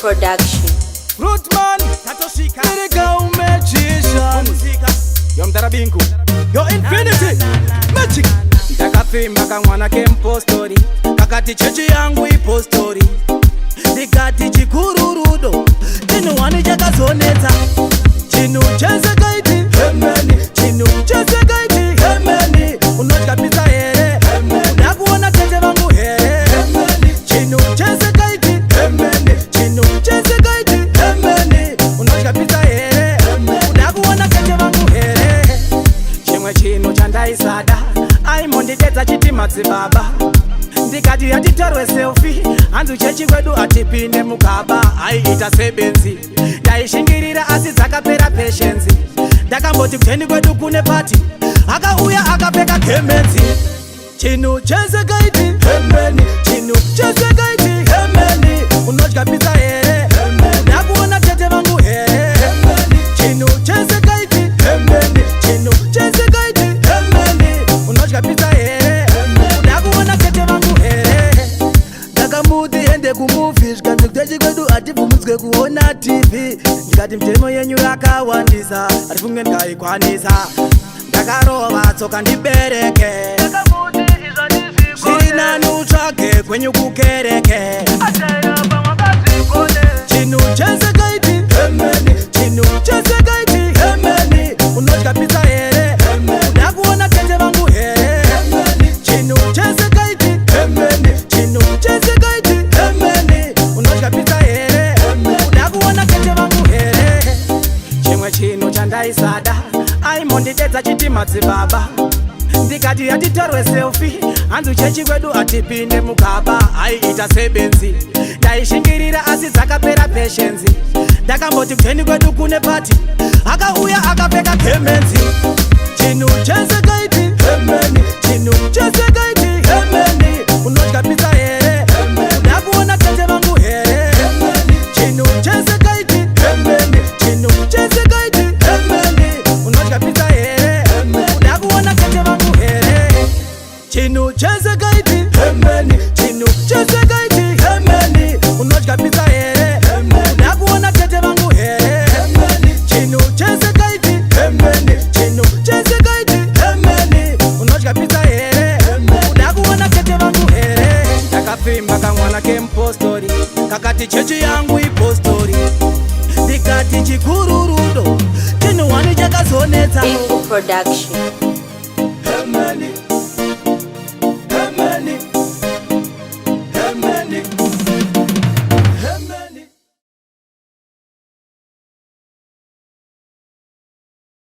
Production. Rootman, Tatoshika, Lyrical Magician, Yo Mtarabinku, Yo Infinity, Magic. Ndakafimba kamwana kempo story, kakati chechi yangu ipo story. Ndikati chikururudo, chinu wani chakazoneta. Chinu chese kaiti, hemeni. Chinu chese kaiti, hemeni. Unochika pizza here, hemeni. Ndakuona tete vangu here, hemeni. Chinu chese kaiti, hemeni. Chinu chese kaiti, hemeni. Unochika pizza here, hemeni. Ndakuona tete vangu here. Chimwe chinu chandaisada, aimondidedza chiti madzibaba. Ndikati yatitorwe selfie, hanzu chechi kwedu atipinde mukaba. Aiita sebenzi, ndaishingirira asi dzakapera patience. Ndakamboti kuteni kwedu kune party, akauya akapfeka kemenzi. Chinu chese kaiti, hemeni. Chinu chese kaiti, hemeni. Unodya pizza here, hemeni. Ndakuona tete vangu here, hemeni. Chinu chese kaiti, hemeni. Chinu chese kaiti, hemeni. Unodya pizza here, hemeni. Ndakuona tete vangu here. Ndakamudi ende kumovies, kanzi kutechi kwedu ativumudzwe kuona TV. Ndikati mtemo yenyu yakawandisa, atifunge ngaikwanisa. Ndakarova tsoka ndibereke, zviri nani utsvage kwenyu kukereke. Chinu chese kaiti, hemeni. Chinu chese kaiti, hemeni. Unodya pizza here, hemeni. Ndakuona tete vangu here, hemeni. Chinu chese kaiti, hemeni. Chinu chese kaiti, hemeni. Unodya pizza here, hemeni. Ndakuona tete vangu here. Chimwe chinu chandaisada, aimondidedza chiti madzibaba. Ndikati yatitorwe selfie, hanzu chechi kwedu atipinde mukaba. Aiita sebenzi, ndaishingirira asi dzakapera patience. Ndakamboti kuteni kwedu kune party, akauya akapfeka kemenzi. Chinu chese kaiti, hemeni. Chinu chese kaiti, hemeni. Unodya pizza here, hemeni. Ndakuona tete vangu here, hemeni. Chinu chese kaiti, hemeni. Chinu chese kaiti, hemeni. Unodya pizza here, hemeni. Ndakuona tete vangu here. Chinu chese kaiti, hemeni. Chinu chese kaiti, hemeni. Unodya pizza here, hemeni. Ndakuona tete vangu here, hemeni. Chinu chese kaiti, hemeni. Chinu chese kaiti, hemeni. Unodya pizza here, hemeni. Ndakuona tete vangu here. Ndakafimba kamwana kempo story, kakati chechi yangu ipo story. Ndikati chikururudo, chinu wani chakazoneta. Production.